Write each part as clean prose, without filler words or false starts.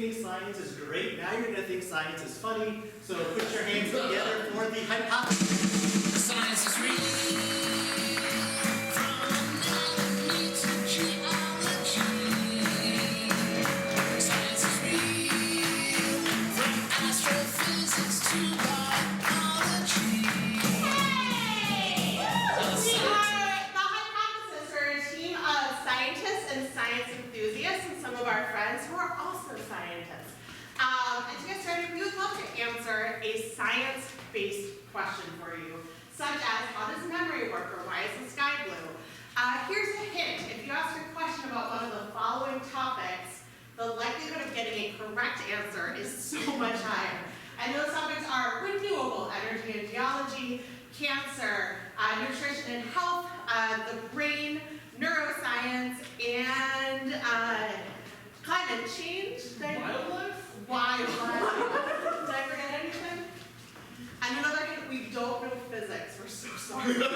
think science is great, now you're going to think science is funny. So put your hands together for the hypothesis. Science is real. From anatomy to geology. Science is real. From astrophysics to biology. Hey! We are The Hypothesis. We're a team of scientists and science enthusiasts and some of our friends who are also scientists. And to get started, we would love to answer a science-based question for you, such as how does memory work or why is the sky blue? Here's a hint. If you ask a question about one of the following topics, the likelihood of getting a correct answer is so much higher. And those topics are renewable energy and geology, cancer, nutrition and health, the brain, neuroscience, and climate change. Wildlife? Wildlife. Did I forget anything? And another hint, we don't know physics. We're so sorry. Anyone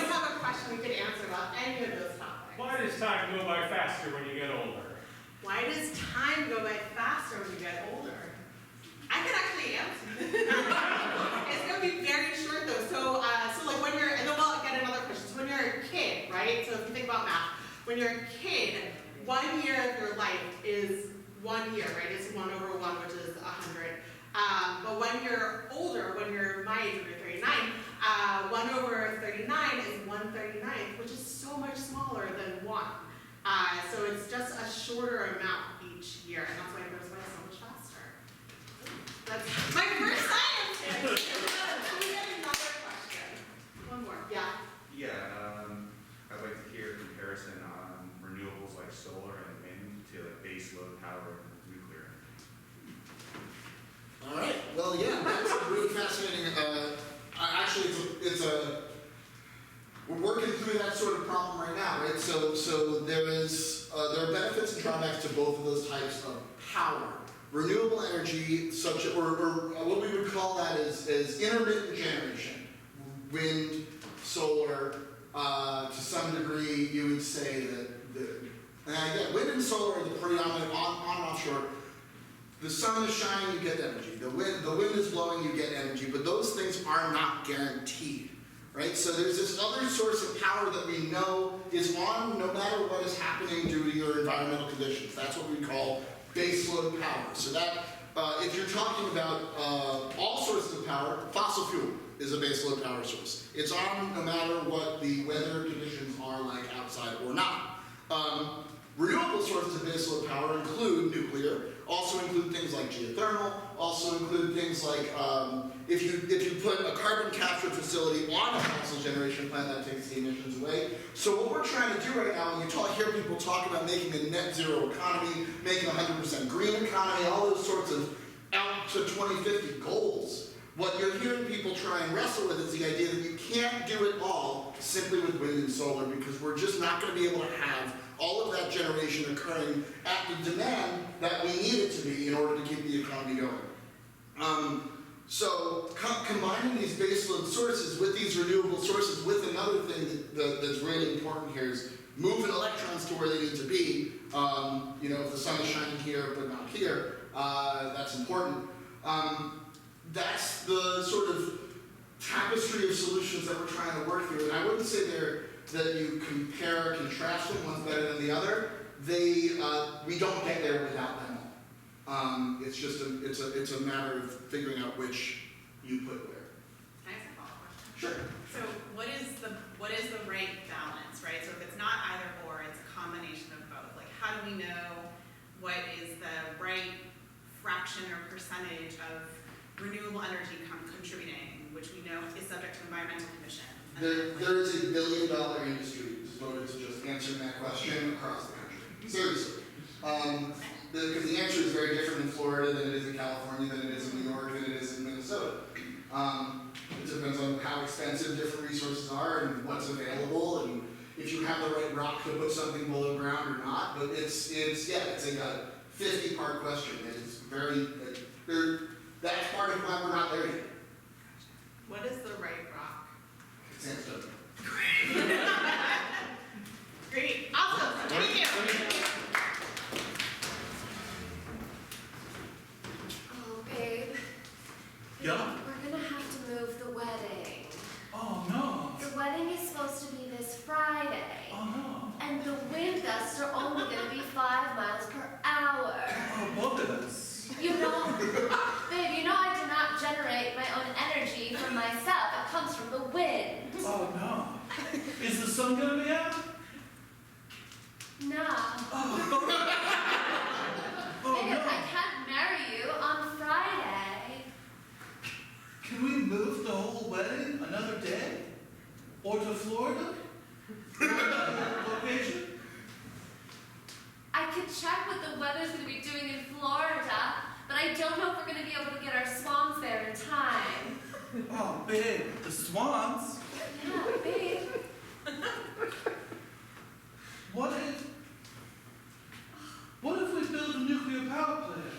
have a question we could answer about any of those topics? Why does time go by faster when you get older? Why does time go by faster when you get older? I could actually answer. It's going to be very short though. So like when you're, and then we'll get another question. So when you're a kid, right? So if you think about math, when you're a kid, 1 year of your life is 1 year, right? It's 1 over 1, which is 100. But when you're older, when you're my age, when you're 39, 1 over 39 is 1/39, which is so much smaller than 1. So it's just a shorter amount each year, and that's why it goes by so much faster. That's my first science tip. So we have another question. One more. Yeah. Yeah, I'd like to hear a comparison on renewables like solar and wind to like base load power and nuclear. All right. Well, yeah, that's a really fascinating. Actually, we're working through that sort of problem right now, right? So there are benefits and drawbacks to both of those types of power. Renewable energy, or what we would call that is intermittent generation. Wind, solar, to some degree, you would say that and again, wind and solar are the predominant on and offshore. The sun is shining, you get energy. The wind is blowing, you get energy. But those things are not guaranteed, right? So there's this other source of power that we know is on no matter what is happening due to your environmental conditions. That's what we call baseload power. So that, if you're talking about all sources of power, fossil fuel is a baseload power source. It's on no matter what the weather conditions are like outside or not. Renewable sources of baseload power include nuclear, also include things like geothermal, also include things like if you put a carbon capture facility on a fossil generation plant, that takes the emissions away. So what we're trying to do right now, when you hear people talk about making a net zero economy, making a 100% green economy, all those sorts of out to 2050 goals, what you're hearing people try and wrestle with is the idea that you can't do it all simply with wind and solar, because we're just not going to be able to have all of that generation occurring at the demand that we need it to be in order to keep the economy going. So combining these baseload sources with these renewable sources with another thing that's really important here is moving electrons to where they need to be. If the sun is shining here but not here, that's important. That's the sort of tapestry of solutions that we're trying to work through. And I wouldn't say that you compare or contrast them, one's better than the other. We don't get there without them all. It's just it's a matter of figuring out which you put where. Can I ask a follow-up question? Sure. So what is the right balance, right? So if it's not either or, it's a combination of both. Like how do we know what is the right fraction or percentage of renewable energy contributing, which we know is subject to environmental conditions? There is $1 billion industry devoted to just answering that question across the country. Seriously. Because the answer is very different in Florida than it is in California, than it is in New York, than it is in Minnesota. It depends on how expensive different resources are and what's available, and if you have the right rock to put something below ground or not. But it's a 50-part question. It's very, that's part of why we're not there yet. What is the right rock? Sandstone. Great. Awesome. Thank you. Yeah? We're gonna have to move the wedding. Oh, no. The wedding is supposed to be this Friday. Oh, no. And the wind gusts are only gonna be 5 miles per hour. Oh, both of us. You know, babe, you know I do not generate my own energy from myself. It comes from the wind. Oh, no. Is the sun gonna be out? No. Oh, Babe, no. I can't marry you on Friday. Can we move the whole wedding another day? Or to Florida? Location? I could check what the weather's gonna be doing in Florida, but I don't know if we're gonna be able to get our swans there in time. Oh, babe, the swans? Yeah, babe. What if we build a nuclear power plant?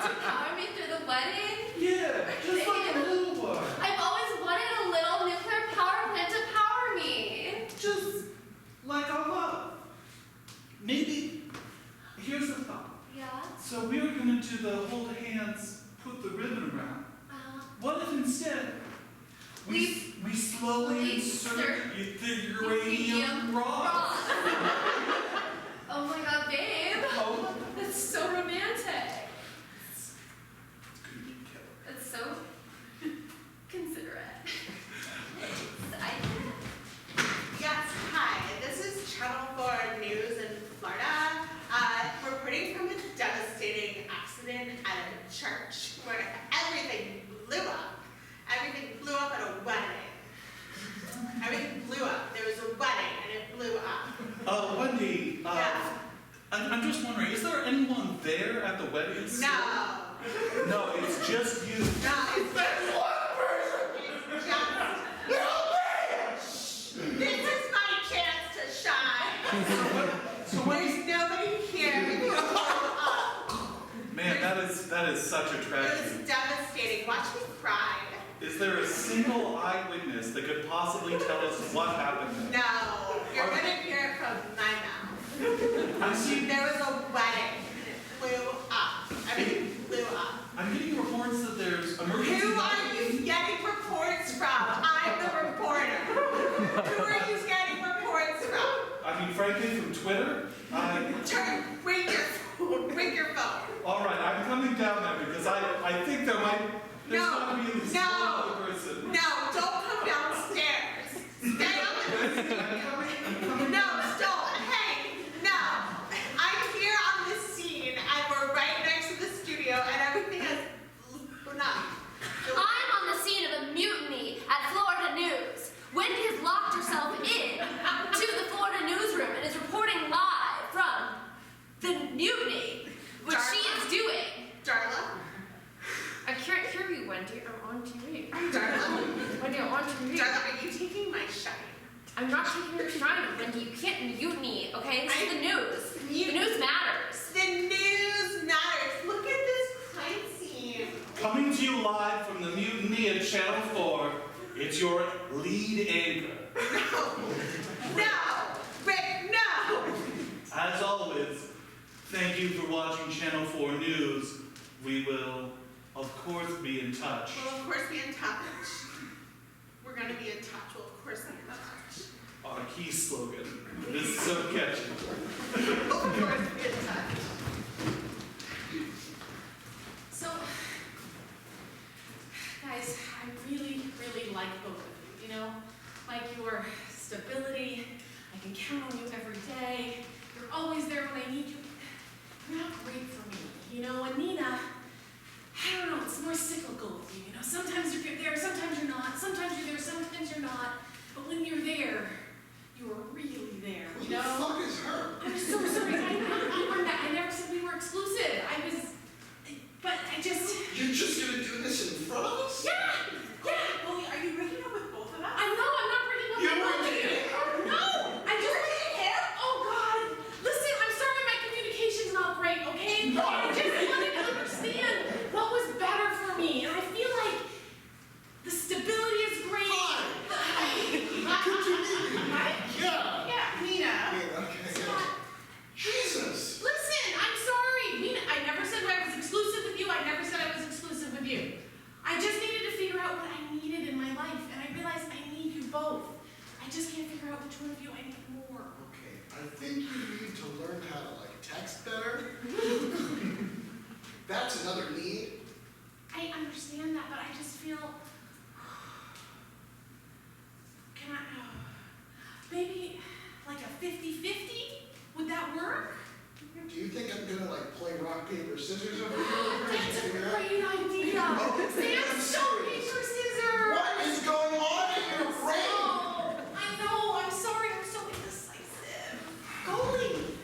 To power me through the wedding? Yeah, just like a little one. I've always wanted a little nuclear power plant to power me. Just like our love. Maybe, here's the thought. Yeah? So we were gonna do the hold hands, put the ribbon around. What if instead we slowly we insert the uranium uranium rods? Oh my god, babe. Oh, That's so romantic. it's gonna be killer. That's so considerate. Yes, hi. This is Channel 4 News in Florida. Reporting from a devastating accident at a church where everything blew up. Everything blew up at a wedding. Everything blew up. There was a wedding and it blew up. Wendy, Yeah. I'm just wondering, is there anyone there at the wedding? No. No, it's just you. No, it's just one person. It's just. This is my chance to shine. So when There's nobody here who blew up. man, that is such a It tragedy. was devastating. Watch me cry. Is there a single eyewitness that could possibly tell us what happened there? No, you're gonna hear it from my mouth. I see. There was a wedding and it blew up. Everything blew up. I'm getting reports that there's emergency. Who are you getting reports from? I'm the reporter. Who are you getting reports from? I mean, frankly, from Twitter. Ring your phone. Ring your phone. All right, I'm coming down there because I think there's got to be at least one other person. No, don't come downstairs. Stay up in the studio. No, don't. Hey, no. I'm here on the scene and we're right next to the studio and everything is blown up. I'm on the scene of a mutiny at Florida News. Wendy has locked herself in to the Florida newsroom and is reporting live from the mutiny, which she is doing. Darla? I can't hear you, Wendy. I'm on TV. Darla? Wendy, I'm on TV. Darla, are you taking my shine? I'm not taking your shine, Wendy. You can't mutiny, okay? This is the news. The news matters. The news matters. Look at this crime scene. Coming to you live from the mutiny at Channel 4, it's your lead anchor. No, Rick, no. As always, thank you for watching Channel 4 News. We will, of course, be in touch. We'll of course be in touch. We're gonna be in touch. We'll of course be in touch. Our key slogan. This is so catchy. We'll of course be in touch. So, guys, I really, really like both of you, you know? Like your stability, I can count on you every day, you're always there when I need you. You're not great for me, you know? And Nina, I don't know, it's more cyclical with you, you know? Sometimes you're there, sometimes you're not, sometimes you're there, sometimes you're not. But when you're there, you are really there, you know? Who the fuck is her? I'm so sorry. I never said we were exclusive. But I just. You're just gonna do this in front of us? Yeah. Well, are you breaking up with both of us? I know. I'm not breaking up. You're with breaking you. No. I just. Oh God. Listen. I'm sorry. My communication's not great. Okay. I just wanted to understand what was better for me, and I feel like That's another need. I understand that, but I just feel, can I, maybe like a 50-50? Would that work? Do you think I'm gonna like play rock, paper, scissors over here? That's a Figure out- great idea. Sam, stone, paper, scissors. What is going on in your brain? I know, I'm sorry, I'm so indecisive. Goalie.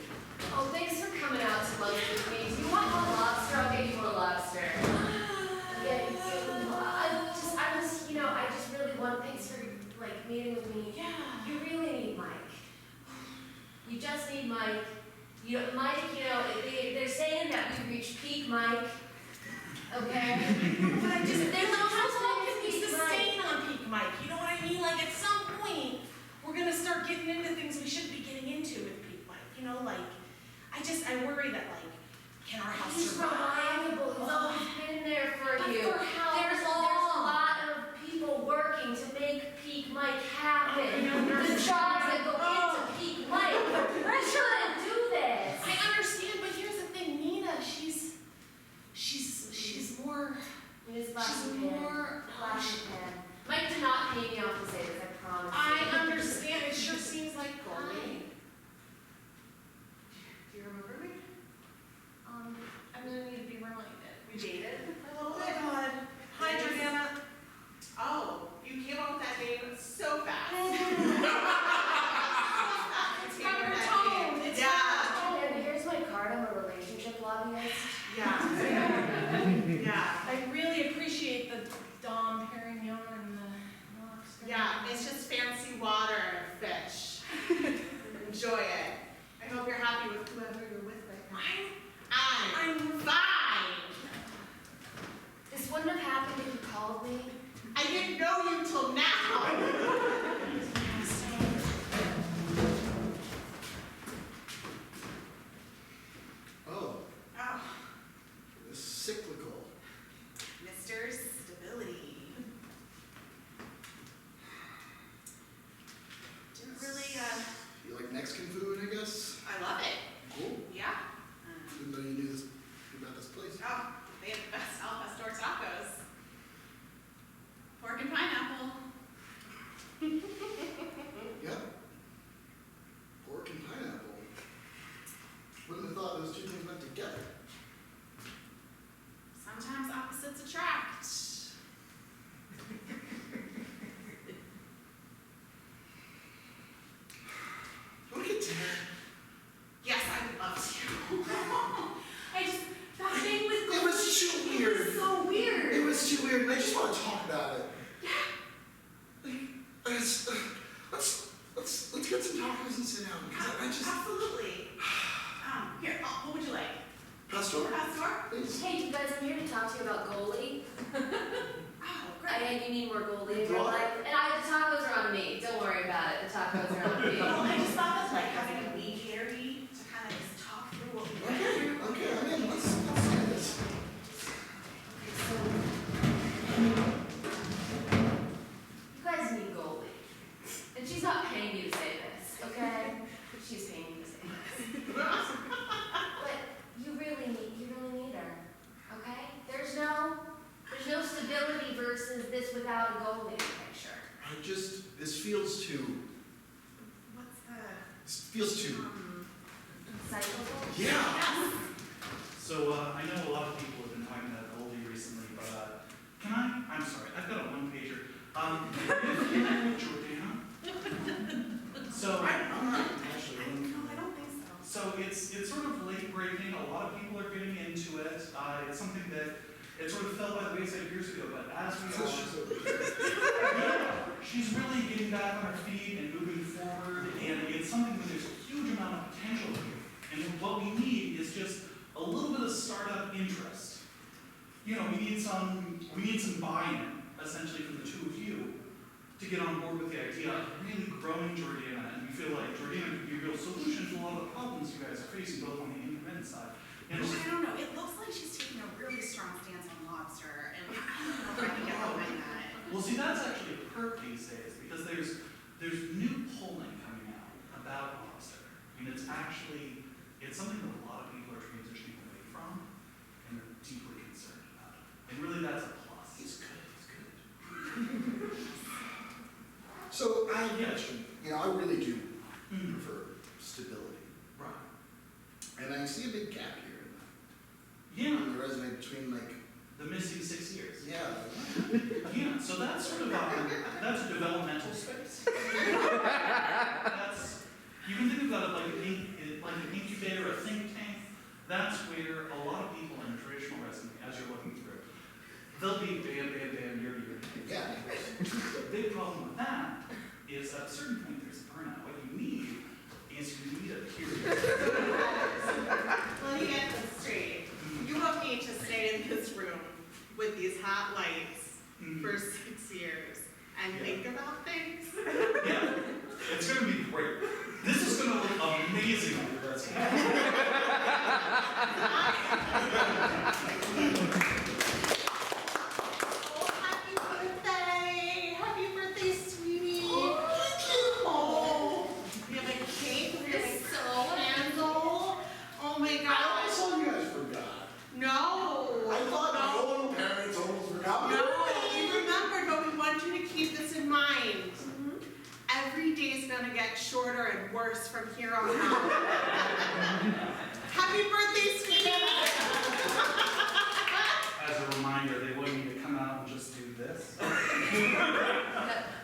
Oh, thanks for coming out to lunch with me. Do you want more lobster? I'll get you more lobster. Yeah, I just really want, thanks for, like, meeting with me. Yeah. You really need Mike. You just need Mike. Mike, they're saying that we've reached peak Mike. Okay? But I just, There's no how such long thing can as we peak sustain on peak Mike? You know what I mean? Like at some point, we're gonna start getting into things we shouldn't be getting into with peak Mike. I worry that like, can our house He's survive? reliable. He's always been there for But you. for how There's a long? lot of people working to make peak Mike happen. I The understand. jobs that go into peak Mike. We shouldn't do this. I understand, but here's the thing, Nina, she's more, Ms. she's Flashy more. Pan. Mike did not pay me off to say this, I promise. I understand, it sure seems like Hi. goalie. Do you remember me? I'm gonna need to be reminded. We dated a Oh little my bit. God. Hi, Jordana. Oh, you came up with that name so fast. It's from your tone, it's Yeah. And here's my card, I'm a relationship lobbyist. Yeah. Yeah. I really appreciate the Dom Perignon and the lobster. Yeah, it's just fancy water and a fish. Enjoy it. I hope you're happy with whoever you're with right now. I'm fine. This wouldn't have happened if you called me. I didn't know you till now. Oh, Oh, it's cyclical. Mr. Stability. Didn't really, You like Mexican food, I guess? I love it. Cool. Yeah. Didn't know you knew this about this place. Oh, they have the best al pastor tacos. Pork and pineapple. Yep. Pork and pineapple. Wouldn't have thought those two things went together. Sometimes opposites attract. Want to get dinner? Yes, I would love to. I just, that thing was It was too It weird. was so weird. It was too weird, and I just want to talk about it. Let's get some tacos and sit down, because I just... Absolutely. Here, what would you like? Pastor, Pastor? please. Hey, you guys, I'm here to talk to you about goalie. Oh, great. You need more goalie in your life. And the tacos are on me. Don't worry about it. The tacos are on me. Well, I just thought that like having a mediary to kind of just talk through what we went through. Okay, I'm in. Let's do this. You guys need goalie. And she's not paying you to say this, okay? She's paying you to say this. But you really need her, okay? There's no stability versus this without a goalie in the picture. This feels too, What's the, this feels too, Cyclical? yeah. So, I know a lot of people have been talking about Goldie recently, but, I'm sorry, I've got a one-pager. Jordana? So, I'm not actually. I don't think so. so it's sort of late breaking, a lot of people are getting into it. It's something that, it sort of fell by the wayside years ago, but as we all, she's really getting back on her feet and moving forward, and it's something that there's a huge amount of potential here. And what we need is just a little bit of startup interest. We need some buy-in, essentially, from the two of you to get on board with the idea of really growing Jordana, and we feel like Jordana could be a real solution to a lot of the problems you guys are facing, both on the independent side. And I don't know, it looks like she's taking a really strong stance on lobster, and I don't know if I can get behind that. well, see, that's actually a perk these days, because there's new polling coming out about lobster. It's something that a lot of people are transitioning away from, and they're deeply you know, I really do Mhm. prefer stability. Right. And I see a big gap here Yeah, in the resume between like, the missing 6 years. yeah. Yeah, so that's sort of that's a developmental space. That's, you can think about it like an incubator, a think tank. That's where a lot of people in a traditional resume, as you're looking through, they'll be bam, bam, bam, year to year. Yeah. The big problem with that is at a certain point there's burnout. What you need is you need a period. Let me get this straight. You want me to stay in this room with these hot lights for 6 years and Yeah. think about things? Yeah, it's gonna be great. This is gonna look amazing on your resume. Oh, happy birthday! Happy birthday, sweetie! Oh, we have a cake, we have a candle. Oh my I gosh! saw you guys forgot. No! I thought all parents almost forgot. No, we remembered, but we want you to keep this in mind. Every day is gonna get shorter and worse from here on out. Happy birthday, sweetie! As a reminder, they want you to come out and just do this.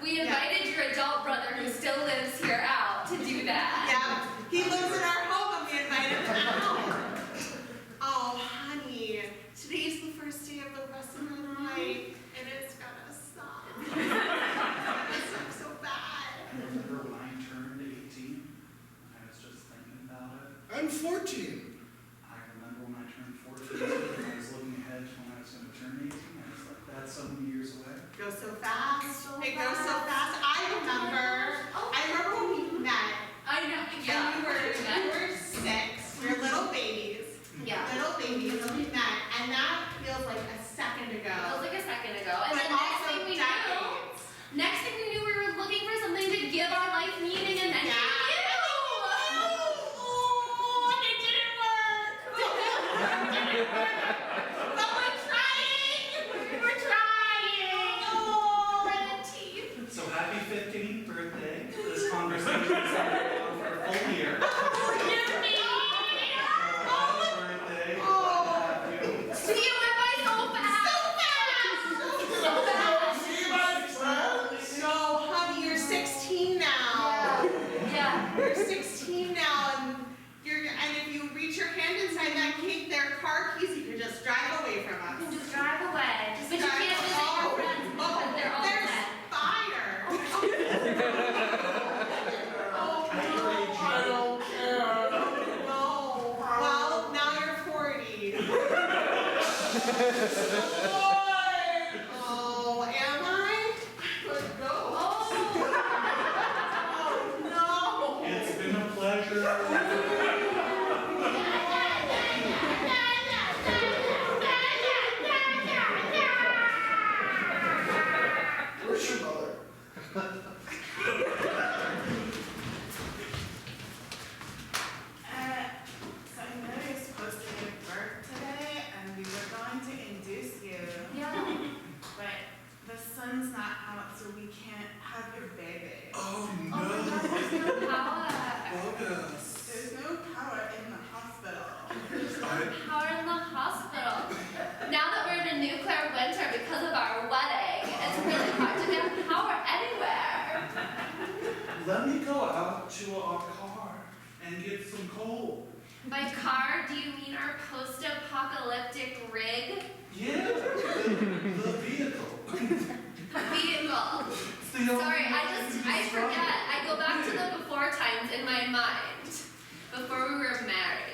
We invited your adult brother who still lives here out to do that. Yeah, he lives in our home and we invited him out. Oh, honey, today's the first day of the rest of my life, and it's gonna suck. It's gonna suck so bad. I remember when I turned 18, I was just thinking about it. I'm 14. I remember when I turned 14, and I was looking ahead to when I was going to turn 18. I was like, that's so many years away. Goes so fast. So It goes so fast. fast. I remember when we met. I know. And Yeah. you were 6. We were little babies. Yeah. Little babies when we met, and that feels like a second It ago. was like a second ago. And But then next also thing we decades. knew, we were looking for something to give our life meaning, and then Yeah. Oh, and it didn't work. But we're trying. We're trying. Oh. So happy 15th birthday. This conversation is going on for a full year. Birthday. Oh. See, it went by so fast. So fast. See my friends? No, honey, you're 16 now. Yeah. You're 16 now, and if you reach your hand inside that cake, there are car keys. You can just drive away from You us. can just drive away. Just But you drive can't visit away. your friends because they're all There's dead. fire. Oh, I don't care. no. Well, now you're 40. Oh, am I? Let's go. Oh, no. It's been a pleasure. Where's your mother? So I know you're supposed to give birth today, and we were going to induce you, Yeah. but the sun's not out, so we can't have your baby. Oh Oh my God, there's no power. There's no power in the hospital. Power in the hospital. Now that we're in a nuclear winter because of our wedding, it's really hard to get power anywhere. Let me go out to our car and get some coal. By car, do you mean our post-apocalyptic rig? Yeah, the vehicle. The vehicle. It's the only Sorry, way I to forget. describe it. I go back to the before times in my mind. Before we were married.